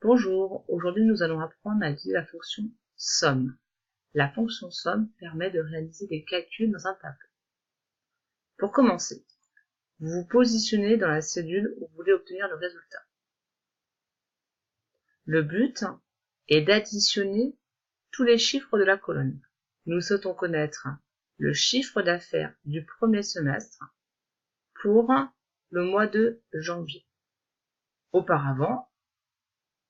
Bonjour, aujourd'hui nous allons apprendre à utiliser la fonction somme. La fonction somme permet de réaliser des calculs dans un tableau. Pour commencer, vous vous positionnez dans la cellule où vous voulez obtenir le résultat. Le but est d'additionner tous les chiffres de la colonne. Nous souhaitons connaître le chiffre d'affaires du premier semestre pour le mois de janvier. Auparavant,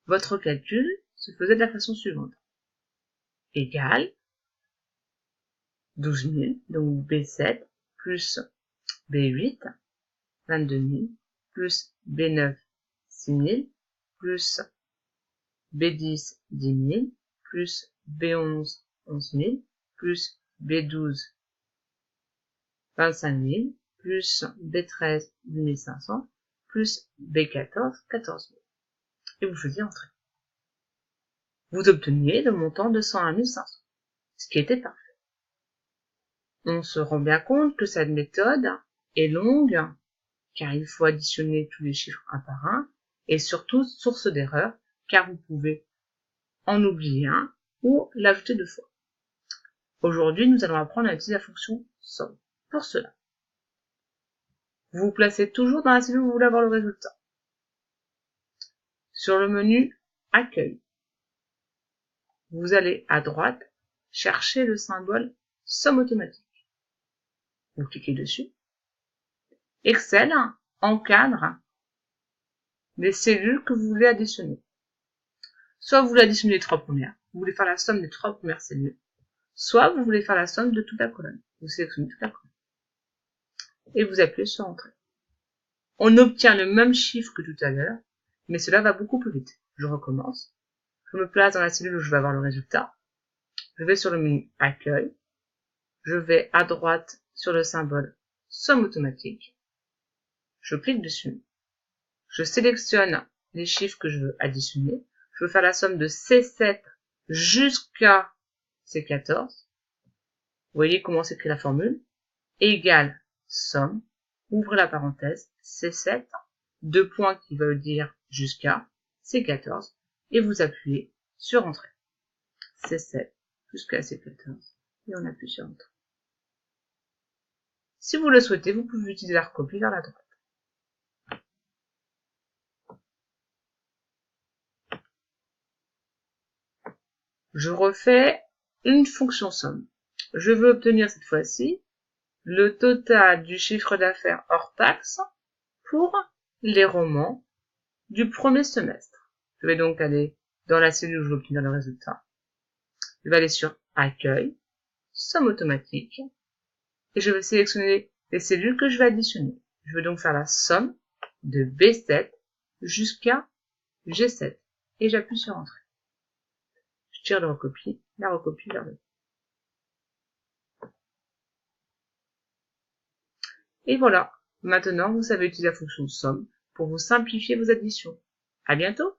votre calcul se faisait de la façon suivante. Égal 12 000, donc B7, plus B8, 22 000, plus B9, 6 000, plus B10, 10 000, plus B11, 11 000, plus B12, 25 000, plus B13, 8 500, plus B14, 14 000. Et vous faisiez entrer. Vous obteniez le montant de 101 500, ce qui était parfait. On se rend bien compte que cette méthode est longue, car il faut additionner tous les chiffres un par un, et surtout source d'erreur, car vous pouvez en oublier un ou l'ajouter deux fois. Aujourd'hui, nous allons apprendre à utiliser la fonction somme. Pour cela, vous vous placez toujours dans la cellule où vous voulez avoir le résultat. Sur le menu Accueil, vous allez à droite chercher le symbole somme automatique. Vous cliquez dessus. Excel encadre les cellules que vous voulez additionner. Soit vous voulez additionner les trois premières, vous voulez faire la somme des trois premières cellules, soit vous voulez faire la somme de toute la colonne. Vous sélectionnez toute la colonne. Et vous appuyez sur Entrée. On obtient le même chiffre que tout à l'heure, mais cela va beaucoup plus vite. Je recommence. Je me place dans la cellule où je vais avoir le résultat. Je vais sur le menu Accueil. Je vais à droite sur le symbole Somme automatique. Je clique dessus. Je sélectionne les chiffres que je veux additionner. Je veux faire la somme de C7 jusqu'à C14. Vous voyez comment s'écrit la formule. Égale somme, ouvrez la parenthèse, C7, deux points qui veulent dire jusqu'à C14, et vous appuyez sur Entrée. C7 jusqu'à C14, et on appuie sur Entrée. Si vous le souhaitez, vous pouvez utiliser la recopie vers la droite. Je refais une fonction somme. Je veux obtenir cette fois-ci le total du chiffre d'affaires hors taxe pour les romans du premier semestre. Je vais donc aller dans la cellule où je veux obtenir le résultat. Je vais aller sur Accueil, Somme automatique, et je vais sélectionner les cellules que je vais additionner. Je vais donc faire la somme de B7 jusqu'à G7, et j'appuie sur Entrée. Je tire la recopie vers le bas. Et voilà, maintenant vous savez utiliser la fonction somme pour vous simplifier vos additions. À bientôt!